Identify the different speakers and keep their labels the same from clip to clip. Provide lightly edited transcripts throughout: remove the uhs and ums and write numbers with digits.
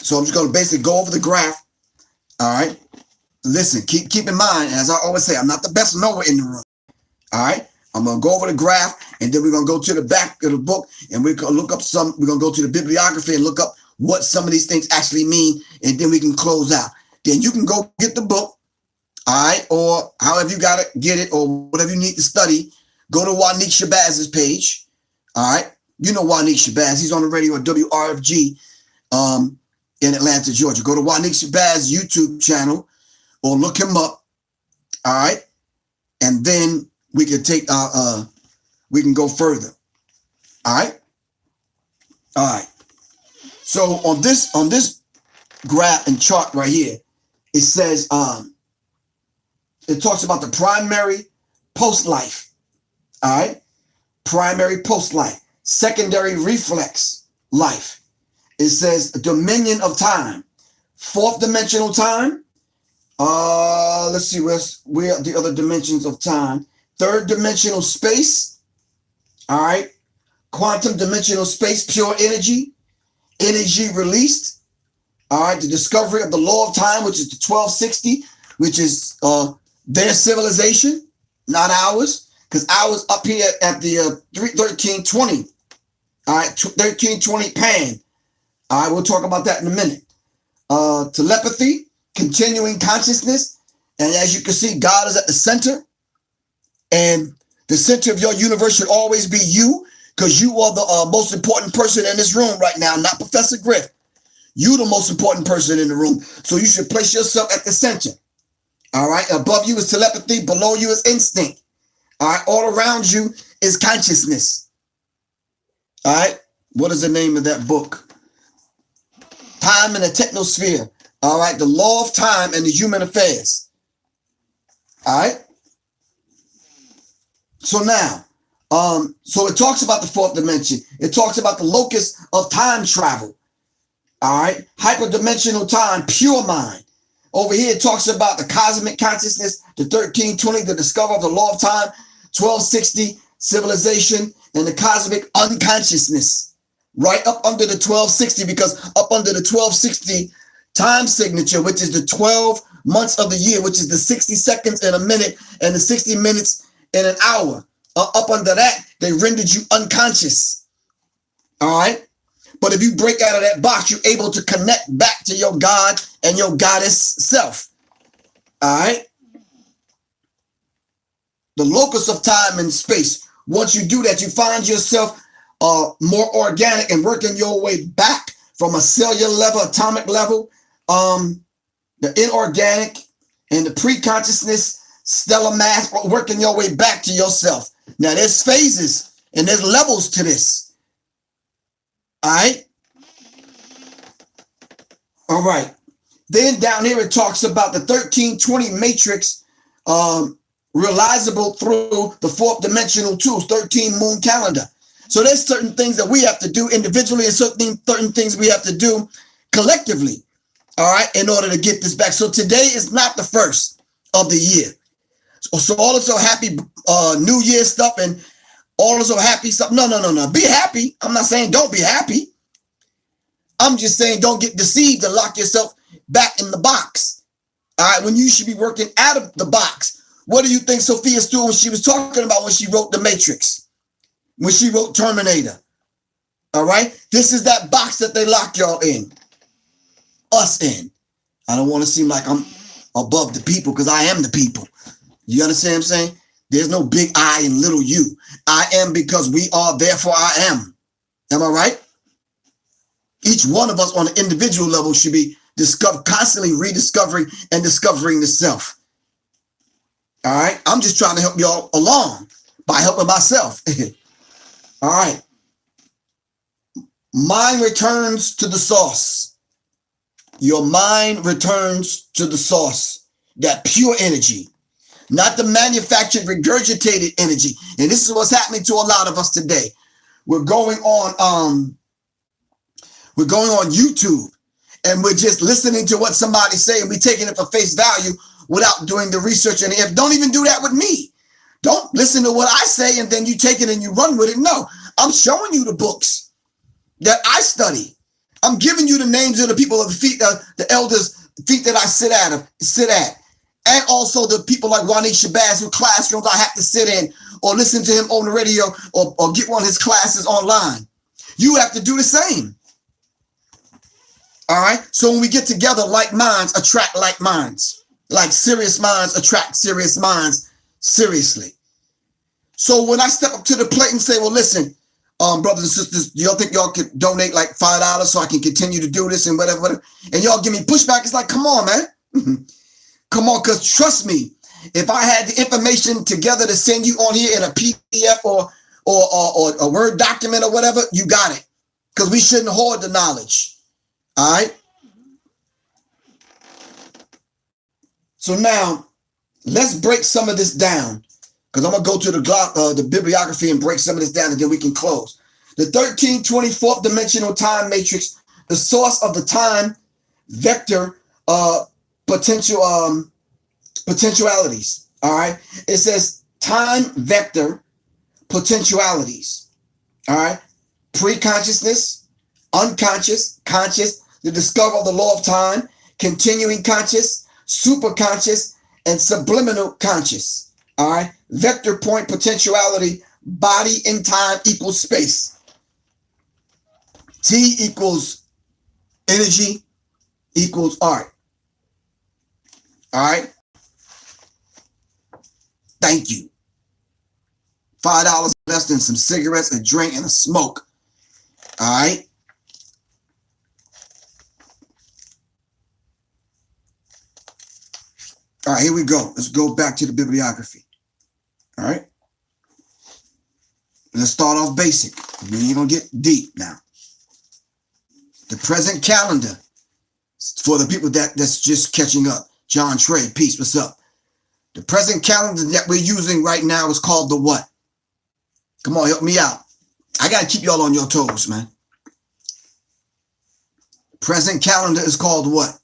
Speaker 1: So I'm just going to basically go over the graph. All right. Listen, keep in mind, as I always say, I'm not the best knower in the room. All right. I'm going to go over the graph, and then we're going to go to the back of the book, and we're going to look up we're going to go to the bibliography and look up what some of these things actually mean, and then we can close out. Then you can go get the book, all right, or however you got to get it, or whatever you need to study. Go to Wanique Shabazz's page, all right. You know Wanique Shabazz. He's on the radio at WRFG in Atlanta, Georgia. Go to Wanique Shabazz YouTube channel or look him up, all right, and then we can take we can go further. All right. All right. So on this graph and chart right here, it says it talks about the primary post-life. All right. Primary post-life. Secondary reflex life. It says dominion of time. Fourth dimensional time. Let's see where are the other dimensions of time. Third dimensional space, all right. Quantum dimensional space, pure energy, energy released, all right. The discovery of the law of time, which is the 1260, which is their civilization, not ours, because ours up here at the 1320, all right, 1320 pan. All right, we'll talk about that in a minute. Telepathy, continuing consciousness, and as you can see, God is at the center. And the center of your universe should always be you, because you are the most important person in this room right now, not Professor Griff. You the most important person in the room. So you should place yourself at the center. All right. Above you is telepathy. Below you is instinct. All right. All around you is consciousness. All right. What is the name of that book? Time in the Technosphere. All right. The Law of Time and the Human Affairs. All right. So now, so it talks about the fourth dimension. It talks about the locus of time travel. All right. Hyperdimensional time, pure mind. Over here, it talks about the cosmic consciousness, the 1320, the discovery of the law of time, 1260, civilization, and the cosmic unconsciousness. Right up under the 1260, because up under the 1260 time signature, which is the 12 months of the year, which is the 60 seconds in a minute and the 60 minutes in an hour. Up under that, they rendered you unconscious. All right. But if you break out of that box, you're able to connect back to your God and your goddess self. All right. The locus of time and space. Once you do that, you find yourself more organic and working your way back from a cellular level, atomic level, the inorganic and the pre-consciousness, stellar mass, working your way back to yourself. Now there's phases and there's levels to this. All right. All right. Then down here, it talks about the 1320 matrix, realizable through the fourth dimensional tools, 13 moon calendar. So there's certain things that we have to do individually and certain things we have to do collectively. All right. In order to get this back. So today is not the first of the year. So all is so happy New Year stuff and all is so happy stuff. No. Be happy. I'm not saying don't be happy. I'm just saying don't get deceived and lock yourself back in the box. All right. When you should be working out of the box. What do you think Sophia Stewart she was talking about when she wrote The Matrix? When she wrote Terminator? All right. This is that box that they lock y'all in. Us in. I don't want to seem like I'm above the people because I am the people. You understand what I'm saying? There's no big I and little you. I am because we are, therefore I am. Am I right? Each one of us on an individual level should be constantly rediscovering and discovering the self. All right. I'm just trying to help y'all along by helping myself. All right. Mind returns to the source. Your mind returns to the source, that pure energy. Not the manufactured, regurgitated energy. And this is what's happening to a lot of us today. We're going on YouTube and we're just listening to what somebody say and we're taking it for face value without doing the research. And don't even do that with me. Don't listen to what I say and then you take it and you run with it. No, I'm showing you the books that I study. I'm giving you the names of the people of the feet, the elders' feet that I sit at. And also the people like Wani Shabazz, whose classrooms I have to sit in or listen to him on the radio or get one of his classes online. You have to do the same. All right. So when we get together, like minds attract like minds. Like serious minds attract serious minds seriously. So when I step up to the plate and say, well, listen, brothers and sisters, do y'all think y'all could donate like $5 so I can continue to do this and whatever? And y'all give me pushback. It's like, come on, man. Come on, because trust me, if I had the information together to send you on here in a PDF or a Word document or whatever, you got it. Because we shouldn't hoard the knowledge. All right. So now let's break some of this down, because I'm going to go to the bibliography and break some of this down, and then we can close. The 1324th dimensional time matrix, the source of the time vector potentialities. All right. It says time vector potentialities. All right. Pre-consciousness, unconscious, conscious, the discovery of the law of time, continuing conscious, superconscious, and subliminal conscious. All right. Vector point potentiality, body in time equals space. T equals energy equals art. All right. Thank you. $5 less than some cigarettes, a drink, and a smoke. All right. All right, here we go. Let's go back to the bibliography. All right. Let's start off basic. We ain't gonna get deep now. The present calendar, for the people that's just catching up. John Trey, peace, what's up? The present calendar that we're using right now is called the what? Come on, help me out. I got to keep y'all on your toes, man. Present calendar is called what?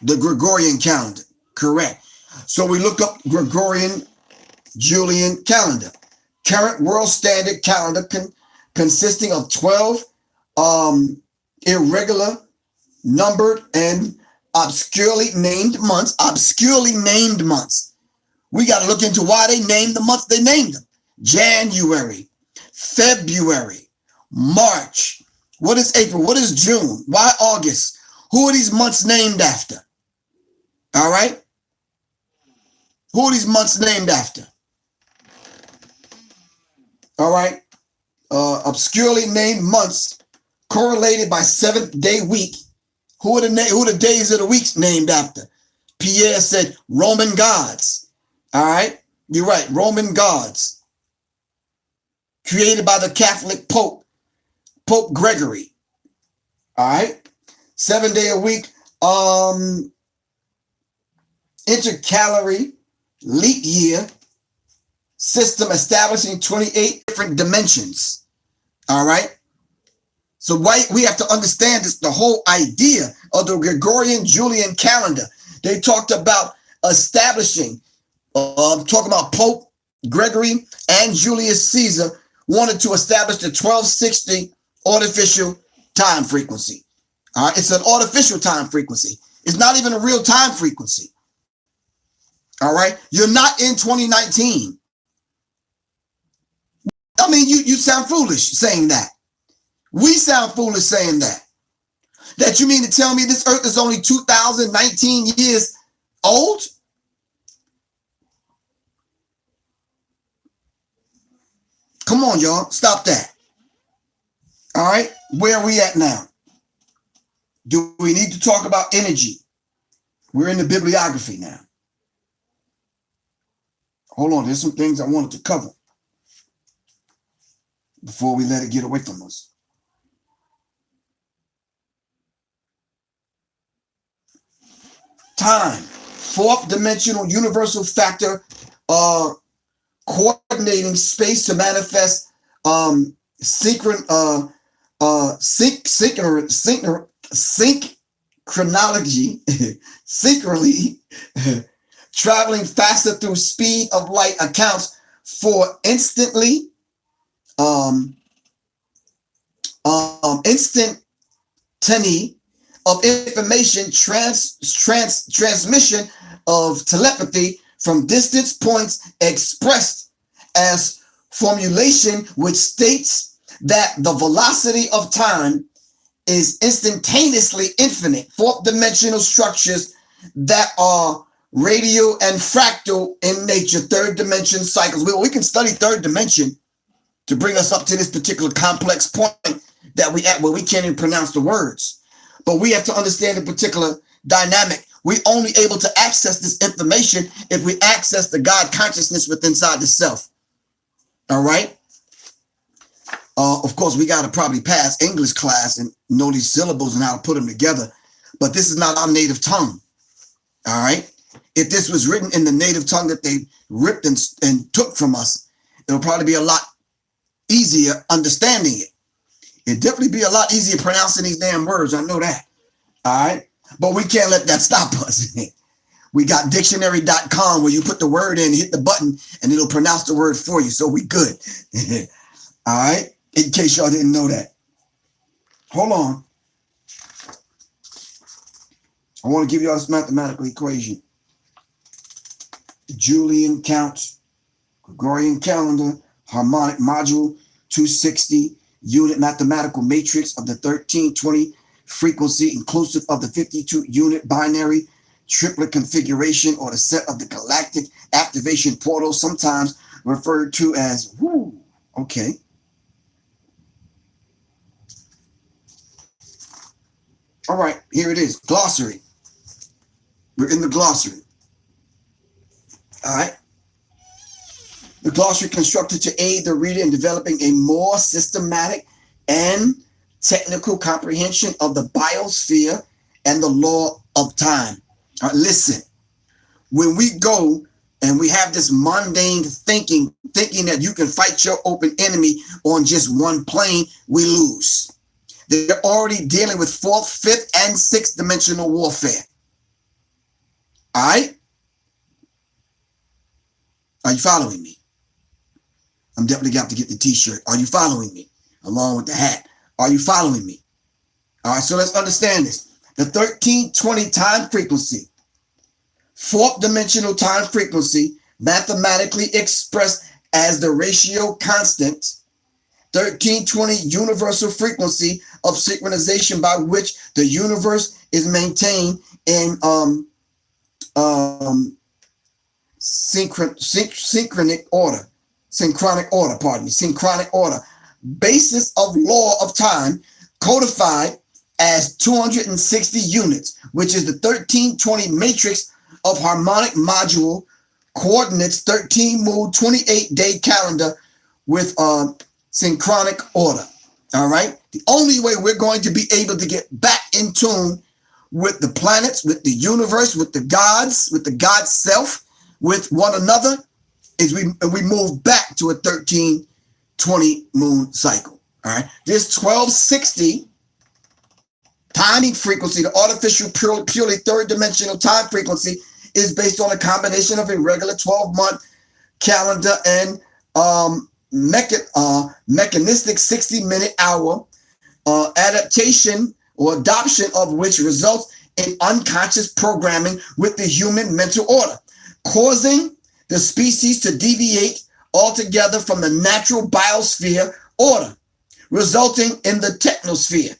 Speaker 1: The Gregorian calendar, correct. So we look up Gregorian Julian calendar. Current world standard calendar consisting of 12 irregular, numbered, and obscurely named months. Obscurely named months. We got to look into why they named the months they named them. January, February, March. What is April? What is June? Why August? Who are these months named after? All right. Who are these months named after? All right. Obscurely named months correlated by seventh-day week. Who are the days of the weeks named after? Pierre said Roman gods. All right. You're right. Roman gods. Created by the Catholic Pope, Pope Gregory. All right. 7 day a week. Intercalary leap year system establishing 28 different dimensions. All right. So we have to understand this, the whole idea of the Gregorian Julian calendar. They talked about establishing, talking about Pope Gregory and Julius Caesar wanted to establish the 1260 artificial time frequency. All right. It's an artificial time frequency. It's not even a real time frequency. All right. You're not in 2019. I mean, you sound foolish saying that. We sound foolish saying that. That you mean to tell me this earth is only 2019 years old? Come on, y'all. Stop that. All right. Where are we at now? Do we need to talk about energy? We're in the bibliography now. Hold on. There's some things I wanted to cover before we let it get away from us. Time, fourth dimensional universal factor, coordinating space to manifest synchronology, synchronically, traveling faster through speed of light accounts for instantly instantany of information transmission of telepathy from distance points expressed as formulation, which states that the velocity of time is instantaneously infinite. Fourth dimensional structures that are radial and fractal in nature. Third dimension cycles. We can study third dimension to bring us up to this particular complex point that we at where we can't even pronounce the words. But we have to understand the particular dynamic. We only able to access this information if we access the God consciousness within inside the self. All right. Of course, we got to probably pass English class and know these syllables and how to put them together. But this is not our native tongue. All right. If this was written in the native tongue that they ripped and took from us, it'll probably be a lot easier understanding it. It'd definitely be a lot easier pronouncing these damn words. I know that. All right. But we can't let that stop us. We got dictionary.com where you put the word in, hit the button, and it'll pronounce the word for you. So we good. All right. In case y'all didn't know that. Hold on. I want to give y'all this mathematical equation. Julian count, Gregorian calendar, harmonic module, 260, unit mathematical matrix of the 1320 frequency, inclusive of the 52 unit binary triplet configuration, or the set of the galactic activation portal, sometimes referred to as woo. Okay. All right, here it is. Glossary. We're in the glossary. All right. The glossary constructed to aid the reader in developing a more systematic and technical comprehension of the biosphere and the law of time. All right, listen, when we go and we have this mundane thinking that you can fight your open enemy on just one plane, we lose. They're already dealing with fourth, fifth, and sixth dimensional warfare. All right? Are you following me? I'm definitely got to get the t-shirt. Are you following me? Along with the hat. Are you following me? All right, so let's understand this. The 1320 time frequency, fourth dimensional time frequency, mathematically expressed as the ratio constant, 1320 universal frequency of synchronization by which the universe is maintained in synchronic order, basis of law of time, codified as 260 units, which is the 1320 matrix of harmonic module coordinates, 13 moon 28-day calendar with synchronic order. All right. The only way we're going to be able to get back in tune with the planets, with the universe, with the gods, with the God self, with one another, is we move back to a 1320 moon cycle. All right. This 1260 timing frequency, the artificial purely third dimensional time frequency, is based on a combination of a regular 12-month calendar and mechanistic 60-minute hour adaptation or adoption of which results in unconscious programming with the human mental order, causing the species to deviate altogether from the natural biosphere order, resulting in the technosphere.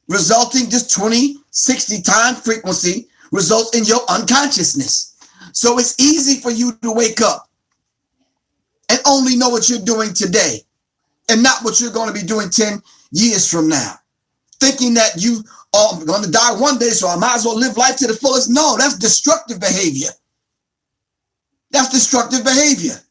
Speaker 1: Resulting, this 2060 time frequency results in your unconsciousness. So it's easy for you to wake up and only know what you're doing today and not what you're going to be doing 10 years from now. Thinking that you are going to die one day, so I might as well live life to the fullest. No, that's destructive behavior. That's destructive behavior.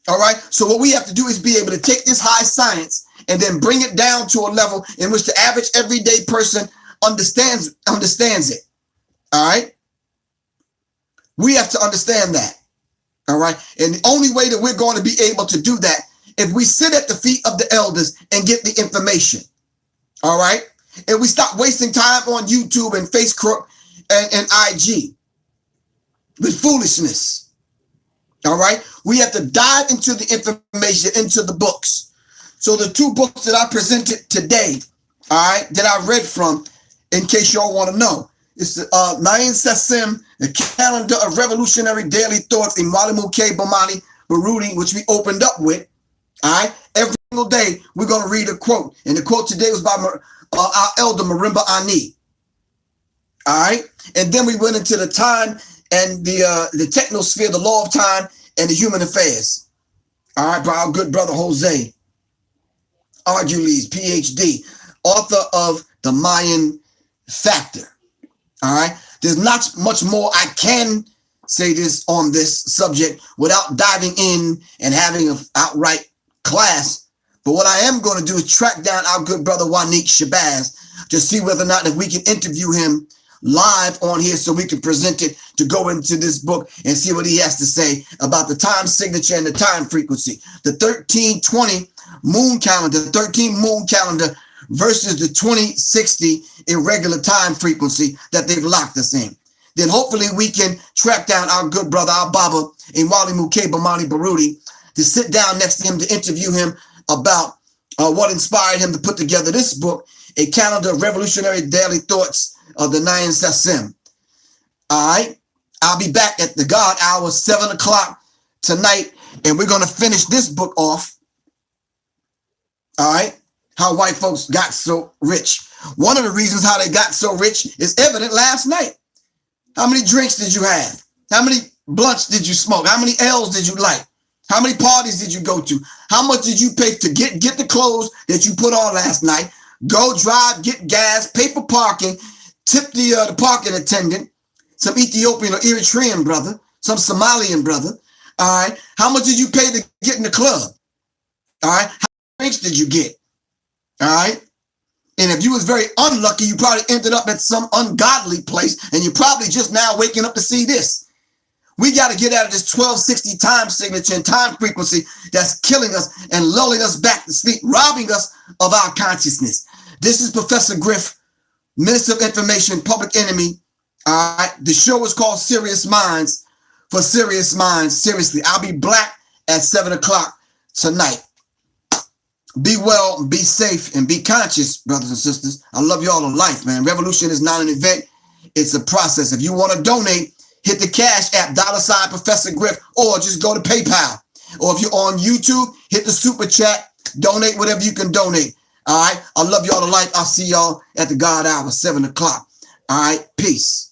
Speaker 1: All right. So what we have to do is be able to take this high science and then bring it down to a level in which the average everyday person understands it. All right. We have to understand that. All right. And the only way that we're going to be able to do that, if we sit at the feet of the elders and get the information. All right. And we stop wasting time on YouTube and Facebook and IG with foolishness. All right. We have to dive into the information, into the books, So the two books that I presented today, all right, that I read from, in case y'all want to know, it's the Nain Sassim, the Calendar of Revolutionary Daily Thoughts in Walimu K. Bomani Baruti, which we opened up with. All right, every single day we're going to read a quote, and the quote today was by our elder Marimba Ani. All right, and then we went into the time and the technosphere, the law of time, and the human affairs. All right, by our good brother Jose Arguelles, PhD, author of The Mayan Factor. All right, there's not much more I can say this on this subject without diving in and having an outright class. But what I am going to do is track down our good brother Wanique Shabazz to see whether or not if we can interview him live on here so we can present it, to go into this book and see what he has to say about the time signature and the time frequency. The 1320 moon calendar, 13 moon calendar versus the 2060 irregular time frequency that they've locked us in. Then hopefully we can track down our good brother, our Baba, in Walimu K. Bomani Baruti, to sit down next to him to interview him about what inspired him to put together this book, A Calendar of Revolutionary Daily Thoughts of the Nain Sassim. All right, I'll be back at the God Hour, 7 o'clock tonight, and we're going to finish this book off. All right, how white folks got so rich. One of the reasons how they got so rich is evident last night. How many drinks did you have? How many blunts did you smoke? How many L's did you light? How many parties did you go to? How much did you pay to get the clothes that you put on last night? Go drive, get gas, pay for parking, tip the parking attendant, some Ethiopian or Eritrean brother, some Somalian brother. All right. How much did you pay to get in the club? All right. How many drinks did you get? All right. And if you was very unlucky, you probably ended up at some ungodly place, and you're probably just now waking up to see this. We got to get out of this 1260 time signature and time frequency that's killing us and lulling us back to sleep, robbing us of our consciousness. This is Professor Griff, Minister of Information, Public Enemy. All right. The show is called Sirius Mindz, for Sirius Mindz. Seriously, I'll be black at 7 o'clock tonight. Be well, be safe, and be conscious, brothers and sisters. I love you all in life, man. Revolution is not an event. It's a process. If you want to donate, hit the Cash App, $ Professor Griff, or just go to PayPal. Or if you're on YouTube, hit the Super Chat. Donate whatever you can donate. All right. I love you all in life. I'll see y'all at the God Hour, 7 o'clock. All right. Peace.